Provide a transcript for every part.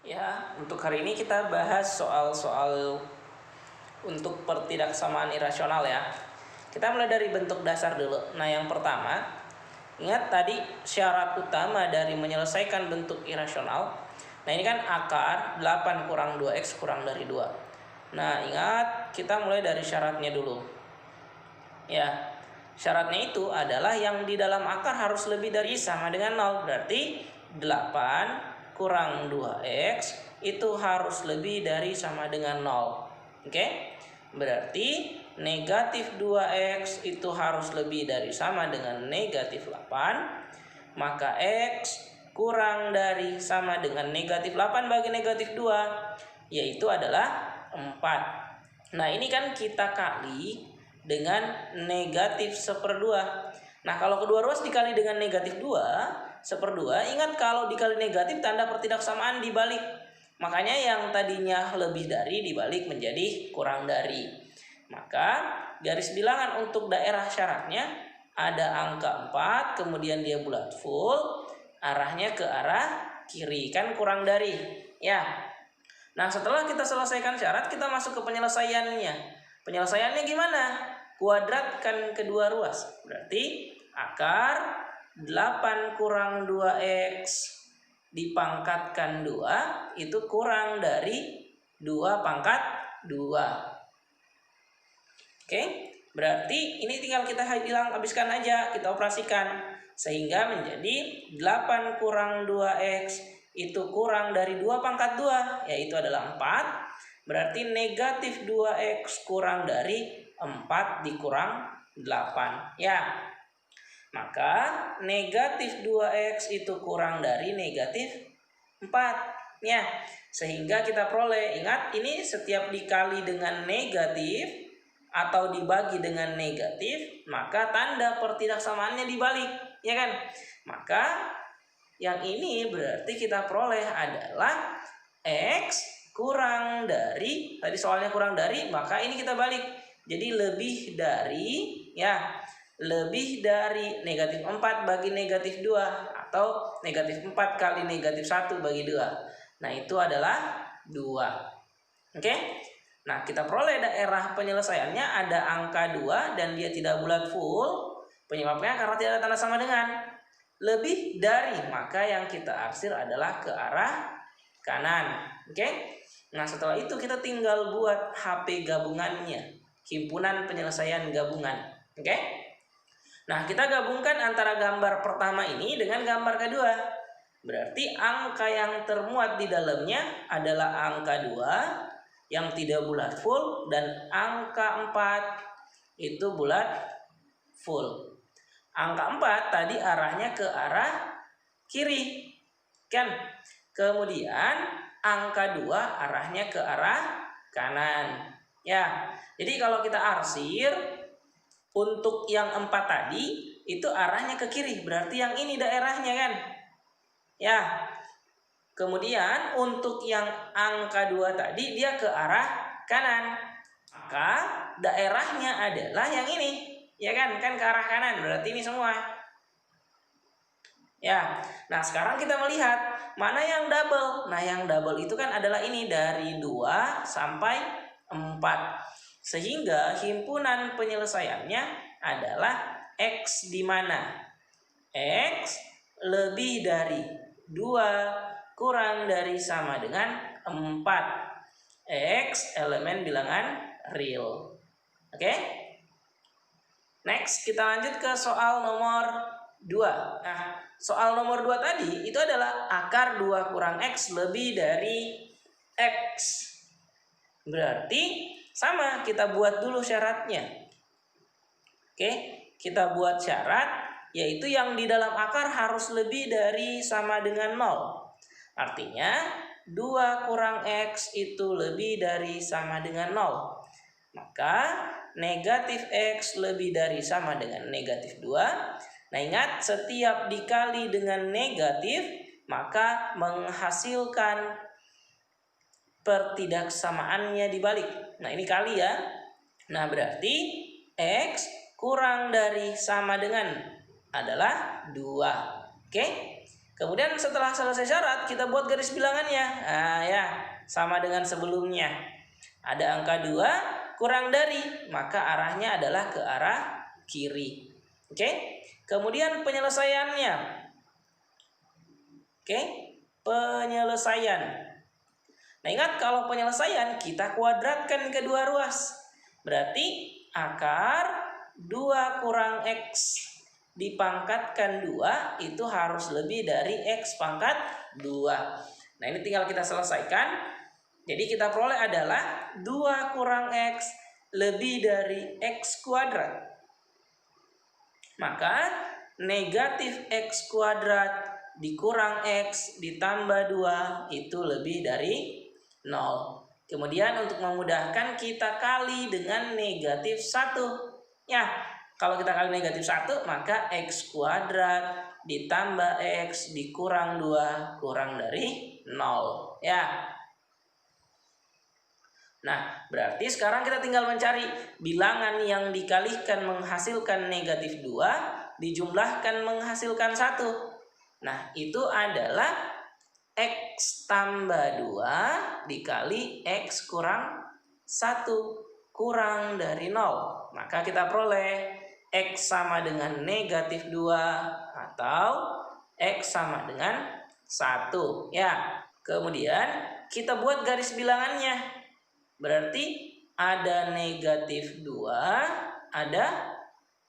Ya, untuk hari ini kita bahas soal-soal untuk pertidaksamaan irasional ya. Kita mulai dari bentuk dasar dulu. Nah, yang pertama, ingat tadi syarat utama dari menyelesaikan bentuk irasional. Nah, ini kan akar 8 kurang 2x kurang dari 2. Nah, ingat kita mulai dari syaratnya dulu. Ya, syaratnya itu adalah yang di dalam akar harus lebih dari sama dengan 0. Berarti 8 kurang 2x itu harus lebih dari sama dengan 0. Oke? Berarti negatif 2x itu harus lebih dari sama dengan negatif 8. Maka x kurang dari sama dengan negatif 8 bagi negatif 2, yaitu adalah 4. Nah, ini kan kita kali dengan negatif 1/2. Nah, kalau kedua ruas dikali dengan negatif 2/2, ingat kalau dikali negatif tanda pertidaksamaan dibalik. Makanya yang tadinya lebih dari dibalik menjadi kurang dari. Maka garis bilangan untuk daerah syaratnya ada angka 4, kemudian dia bulat full, arahnya ke arah kiri, kan kurang dari. Ya. Nah, setelah kita selesaikan syarat, kita masuk ke penyelesaiannya. Penyelesaiannya gimana? Kuadratkan kedua ruas. Berarti akar 8 kurang 2x dipangkatkan 2 itu kurang dari 2 pangkat 2. Oke, berarti ini tinggal kita habiskan aja, kita operasikan. Sehingga menjadi 8 kurang 2x itu kurang dari 2 pangkat 2, yaitu adalah 4. Berarti negatif 2x kurang dari 4 dikurang 8. Ya, maka negatif 2x itu kurang dari negatif 4. Ya, sehingga kita peroleh, ingat ini setiap dikali dengan negatif atau dibagi dengan negatif, maka tanda pertidaksamaannya dibalik, ya kan? Maka yang ini berarti kita peroleh adalah x kurang dari, tadi soalnya kurang dari, maka ini kita balik. Jadi lebih dari, ya, lebih dari negatif 4 bagi negatif 2, atau negatif 4 kali negatif 1 bagi 2. Nah, itu adalah 2. Oke? Nah, kita peroleh daerah penyelesaiannya ada angka 2 dan dia tidak bulat full. Penyebabnya karena tidak ada tanda sama dengan. Lebih dari, maka yang kita arsir adalah ke arah kanan. Oke? Nah, setelah itu kita tinggal buat HP gabungannya, himpunan penyelesaian gabungan. Oke? Nah, kita gabungkan antara gambar pertama ini dengan gambar kedua. Berarti angka yang termuat di dalamnya adalah angka 2 yang tidak bulat full, dan angka 4 itu bulat full. Angka 4 tadi arahnya ke arah kiri, kan? Kemudian angka 2 arahnya ke arah kanan. Ya, jadi kalau kita arsir untuk yang 4 tadi itu arahnya ke kiri, berarti yang ini daerahnya, kan? Ya. Kemudian untuk yang angka 2 tadi dia ke arah kanan. Maka daerahnya adalah yang ini. Ya kan? Kan ke arah kanan. Berarti ini semua. Ya. Nah, sekarang kita melihat mana yang double. Nah, yang double itu kan adalah ini dari 2 sampai 4. Sehingga himpunan penyelesaiannya adalah x di mana x lebih dari 2 kurang dari sama dengan 4. X elemen bilangan real. Oke? Next, kita lanjut ke soal nomor 2. Nah, soal nomor 2 tadi itu adalah akar 2 kurang x lebih dari x. Berarti sama, kita buat dulu syaratnya. Oke, kita buat syarat, yaitu yang di dalam akar harus lebih dari sama dengan 0. Artinya 2 kurang x itu lebih dari sama dengan 0. Maka negatif x lebih dari sama dengan negatif 2. Nah, ingat setiap dikali dengan negatif maka menghasilkan pertidaksamaannya dibalik. Nah, ini kali ya. Nah, berarti x kurang dari sama dengan adalah 2. Oke? Kemudian setelah selesai syarat, kita buat garis bilangannya. Nah ya, sama dengan sebelumnya. Ada angka 2 kurang dari, maka arahnya adalah ke arah kiri. Oke? Kemudian penyelesaiannya. Oke? Penyelesaian. Nah, ingat kalau penyelesaian kita kuadratkan kedua ruas. Berarti akar 2 kurang X dipangkatkan 2 itu harus lebih dari X pangkat 2. Nah, ini tinggal kita selesaikan. Jadi kita peroleh adalah 2 kurang X lebih dari X kuadrat. Maka negatif X kuadrat dikurang X ditambah 2 itu lebih dari 0. Kemudian untuk memudahkan kita kali dengan negatif 1. Ya, kalau kita kali negatif 1 maka X kuadrat ditambah X dikurang 2 kurang dari 0. Ya. Nah, berarti sekarang kita tinggal mencari bilangan yang dikalikan menghasilkan negatif 2 dijumlahkan menghasilkan 1. Nah, itu adalah X tambah 2 dikali X kurang 1 kurang dari 0. Maka kita peroleh X sama dengan negatif 2 atau X sama dengan 1. Ya, kemudian kita buat garis bilangannya. Berarti ada negatif 2, ada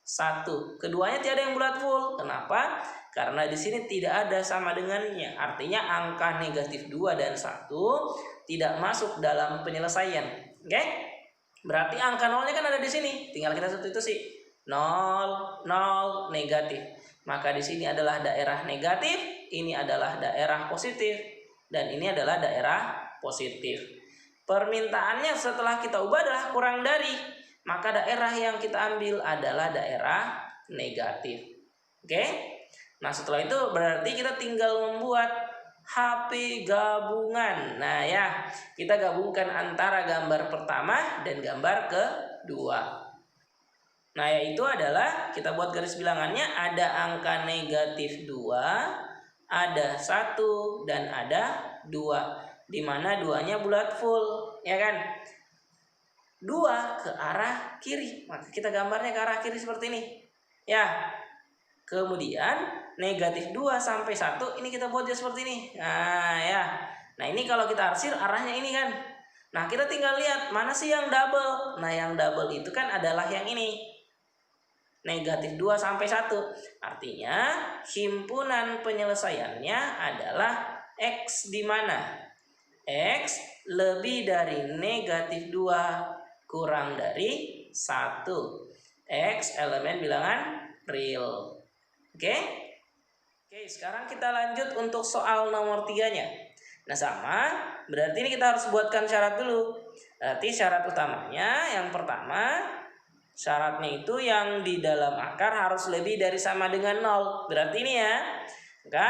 1. Keduanya tiada yang bulat full. Kenapa? Karena di sini tidak ada sama dengannya. Artinya angka negatif 2 dan 1 tidak masuk dalam penyelesaian. Oke? Berarti angka nolnya kan ada di sini. Tinggal kita substitusi. 0, 0, negatif. Maka di sini adalah daerah negatif, ini adalah daerah positif, dan ini adalah daerah positif. Permintaannya setelah kita ubah adalah kurang dari. Maka daerah yang kita ambil adalah daerah negatif. Oke? Nah, setelah itu berarti kita tinggal membuat HP gabungan. Nah ya, kita gabungkan antara gambar pertama dan gambar kedua. Nah, yaitu adalah kita buat garis bilangannya, ada angka negatif 2, ada 1, dan ada 2. Dimana 2-nya bulat full, ya kan? 2 ke arah kiri, maka kita gambarnya ke arah kiri seperti ini. Ya. Kemudian negatif 2 sampai 1 ini kita buat seperti ini. Nah ya. Nah ini kalau kita arsir arahnya ini kan. Nah kita tinggal lihat mana sih yang double. Nah yang double itu kan adalah yang ini. Negatif 2 sampai 1. Artinya himpunan penyelesaiannya adalah X di mana X lebih dari negatif 2 kurang dari 1. X elemen bilangan real. Oke, sekarang kita lanjut untuk soal nomor 3-nya. Nah sama, berarti ini kita harus buatkan syarat dulu. Berarti syarat utamanya yang pertama, syaratnya itu yang di dalam akar harus lebih dari sama dengan 0. Berarti ini ya, maka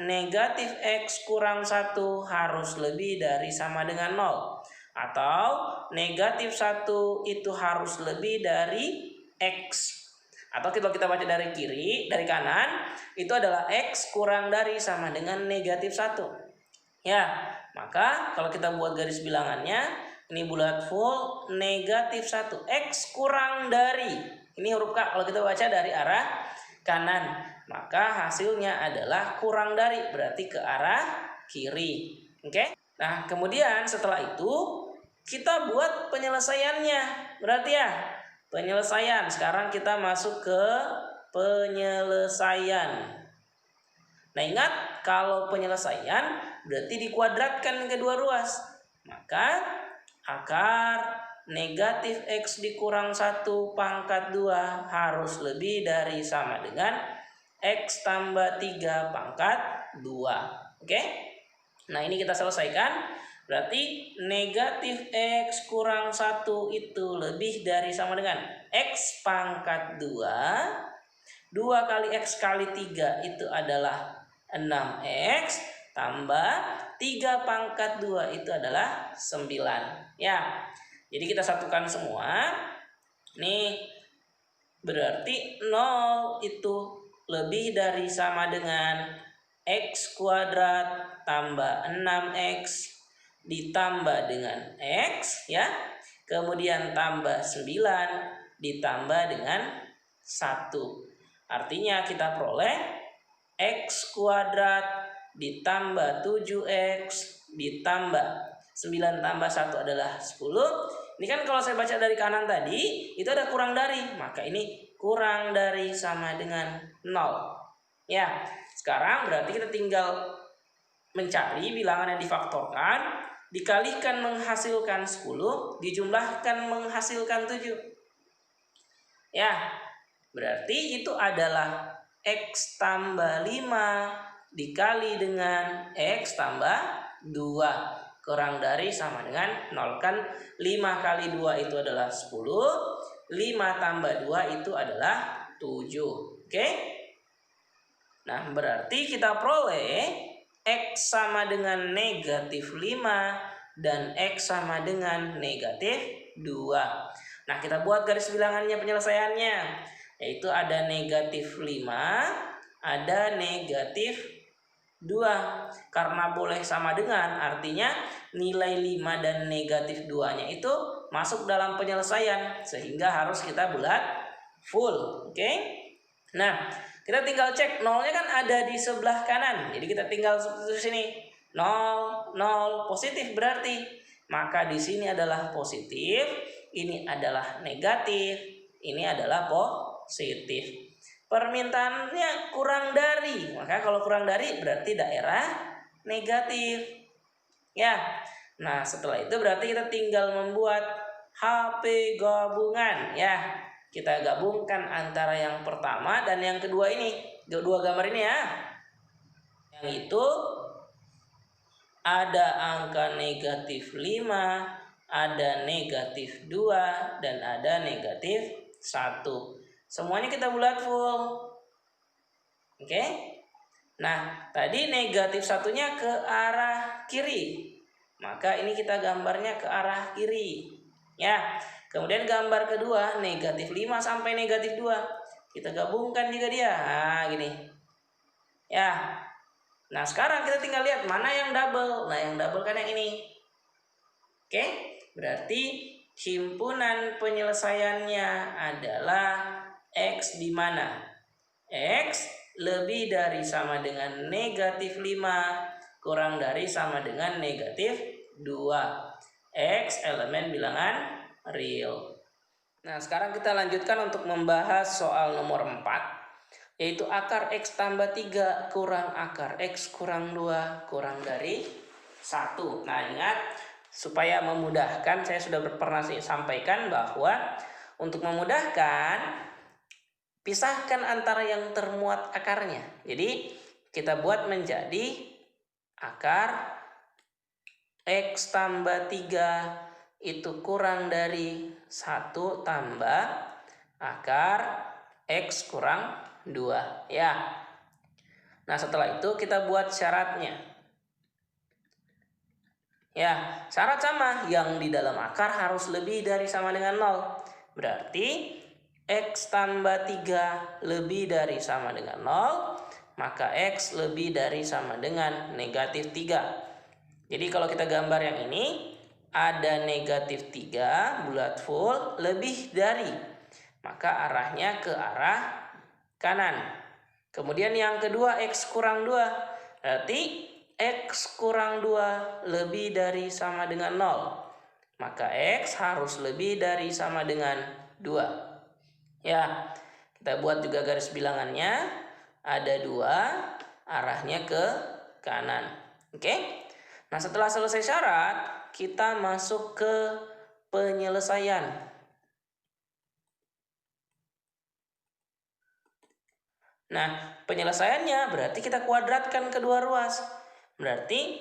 negatif X kurang 1 harus lebih dari sama dengan 0. Atau negatif 1 itu harus lebih dari X. Atau kalau kita baca dari kiri, dari kanan, itu adalah X kurang dari sama dengan negatif 1. Ya, maka kalau kita buat garis bilangannya, ini bulat full, negatif 1. X kurang dari, ini huruf K kalau kita baca dari arah kanan. Maka hasilnya adalah kurang dari, berarti ke arah kiri. Oke? Nah, kemudian setelah itu, kita buat penyelesaiannya. Berarti ya, penyelesaian. Sekarang kita masuk ke penyelesaian. Nah ingat, kalau penyelesaian berarti dikuadratkan kedua ruas. Maka akar negatif X dikurang 1 pangkat 2 harus lebih dari sama dengan X tambah 3 pangkat 2. Oke? Nah ini kita selesaikan. Berarti negatif X kurang 1 itu lebih dari sama dengan X pangkat 2. 2 kali X kali 3 itu adalah 6X. Tambah 3 pangkat 2 itu adalah 9. Ya, jadi kita satukan semua. Nih, berarti 0 itu lebih dari sama dengan X kuadrat tambah 6X ditambah dengan X ya. Kemudian tambah 9 ditambah dengan 1. Artinya kita peroleh X kuadrat ditambah 7X ditambah 9 tambah 1 adalah 10. Ini kan kalau saya baca dari kanan tadi itu ada kurang dari, maka ini kurang dari sama dengan 0. Ya, sekarang berarti kita tinggal mencari bilangan yang difaktorkan, dikalikan menghasilkan 10, dijumlahkan menghasilkan 7. Ya, berarti itu adalah X tambah 5 dikali dengan X tambah 2. Kurang dari sama dengan 0. Kan 5 kali 2 itu adalah 10. 5 tambah 2 itu adalah 7. Oke? Nah, berarti kita peroleh X sama dengan negatif 5 dan X sama dengan negatif 2. Nah, kita buat garis bilangannya penyelesaiannya. Yaitu ada negatif 5, ada negatif 2. Karena boleh sama dengan, artinya nilai 5 dan negatif 2-nya itu masuk dalam penyelesaian. Sehingga harus kita bulat full. Oke? Nah, kita tinggal cek, nolnya kan ada di sebelah kanan. Jadi kita tinggal substitusi sini. 0, 0, positif berarti. Maka di sini adalah positif, ini adalah negatif, ini adalah positif. Permintaannya kurang dari. Maka kalau kurang dari berarti daerah negatif. Ya. Nah, setelah itu berarti kita tinggal membuat HP gabungan ya. Kita gabungkan antara yang pertama dan yang kedua ini. Dua gambar ini ya. Yang itu ada angka negatif 5, ada negatif 2, dan ada negatif 1. Semuanya kita bulat full. Oke? Nah, tadi negatif 1-nya ke arah kiri. Maka ini kita gambarnya ke arah kiri. Ya. Kemudian gambar kedua negatif 5 sampai negatif 2. Kita gabungkan juga dia. Nah, gini. Ya. Nah, sekarang kita tinggal lihat mana yang double. Nah, yang double kan yang ini. Oke? Berarti himpunan penyelesaiannya adalah X di mana? X lebih dari sama dengan negatif 5 kurang dari sama dengan negatif 2. X elemen bilangan real. Nah, sekarang kita lanjutkan untuk membahas soal nomor 4, yaitu akar X tambah 3 kurang akar X kurang 2 kurang dari 1. Nah, ingat, supaya memudahkan, saya sudah pernah sampaikan bahwa untuk memudahkan, pisahkan antara yang termuat akarnya. Jadi, kita buat menjadi akar X tambah 3 itu kurang dari 1 tambah akar X kurang 2 ya. Nah, setelah itu kita buat syaratnya. Ya, syarat sama, yang di dalam akar harus lebih dari sama dengan 0. Berarti X tambah 3 lebih dari sama dengan 0, maka X lebih dari sama dengan negatif 3. Jadi kalau kita gambar yang ini, ada negatif 3 bulat full lebih dari, maka arahnya ke arah kanan. Kemudian yang kedua X kurang 2, berarti X kurang 2 lebih dari sama dengan 0, maka X harus lebih dari sama dengan 2. Ya, kita buat juga garis bilangannya, ada 2, arahnya ke kanan. Oke? Nah, setelah selesai syarat, kita masuk ke penyelesaian. Nah, penyelesaiannya berarti kita kuadratkan kedua ruas. Berarti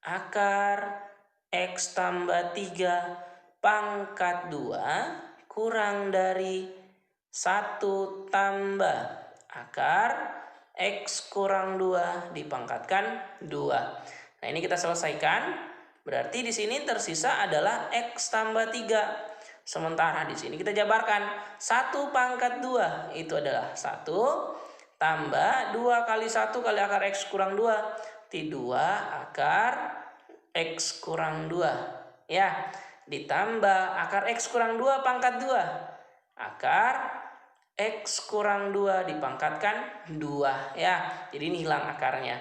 akar X tambah 3 pangkat 2 kurang dari 1 tambah akar X kurang 2 dipangkatkan 2. Nah, ini kita selesaikan. Berarti di sini tersisa adalah X tambah 3. Sementara di sini kita jabarkan 1 pangkat 2 itu adalah 1 tambah 2 kali 1 kali akar X kurang 2. Berarti 2 akar X kurang 2. Ya, ditambah akar X kurang 2 pangkat 2. Akar X kurang 2 dipangkatkan 2. Ya, jadi ini hilang akarnya.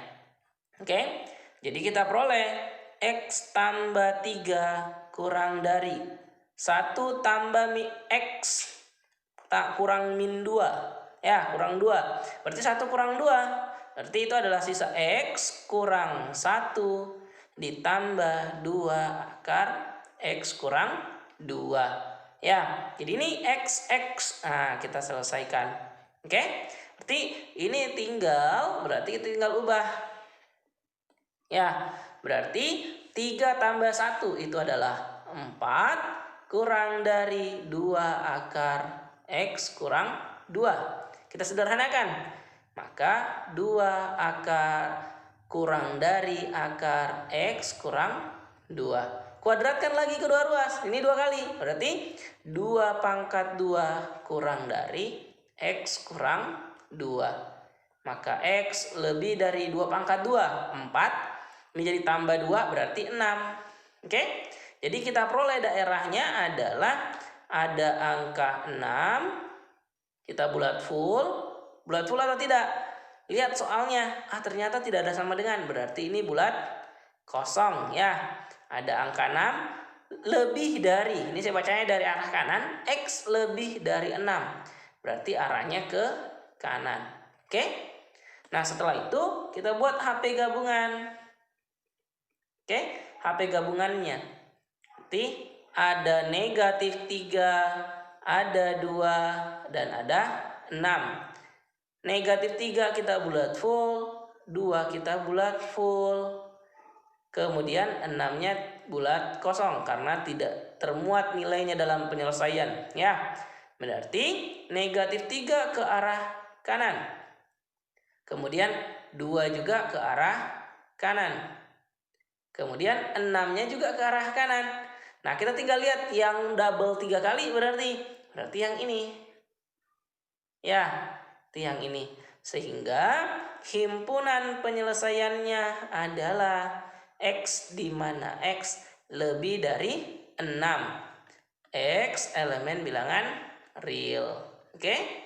Oke, jadi kita peroleh X tambah 3 kurang dari 1 tambah X tak kurang min 2. Ya, kurang 2. Berarti 1 kurang 2. Berarti itu adalah sisa X kurang 1 ditambah 2 akar X kurang 2. Ya, jadi ini X. Nah, kita selesaikan. Oke? Berarti ini berarti kita tinggal ubah. Ya, berarti 3 tambah 1 itu adalah 4 kurang dari 2 akar X kurang 2. Kita sederhanakan. Maka 2 akar kurang dari akar X kurang 2. Kuadratkan lagi kedua ruas. Ini 2 kali. Berarti 2 pangkat 2 kurang dari X kurang 2. Maka X lebih dari 2 pangkat 2. 4. Ini jadi tambah 2 berarti 6. Oke? Jadi kita peroleh daerahnya adalah ada angka 6. Kita bulat full. Bulat full atau tidak? Lihat soalnya. Ternyata tidak ada sama dengan. Berarti ini bulat kosong ya. Ada angka 6 lebih dari. Ini saya bacanya dari arah kanan. X lebih dari 6. Berarti arahnya ke kanan. Oke? Nah, setelah itu kita buat HP gabungan. Oke? HP gabungannya. Berarti ada negatif 3, ada 2, dan ada 6. Negatif 3 kita bulat full, 2 kita bulat full. Kemudian 6-nya bulat kosong karena tidak termuat nilainya dalam penyelesaian. Ya, berarti negatif 3 ke arah kanan. Kemudian 2 juga ke arah kanan. Kemudian 6-nya juga ke arah kanan. Nah, kita tinggal lihat yang double 3 kali berarti yang ini. Ya, itu yang ini. Sehingga himpunan penyelesaiannya adalah X di mana X lebih dari 6. X elemen bilangan real. Oke?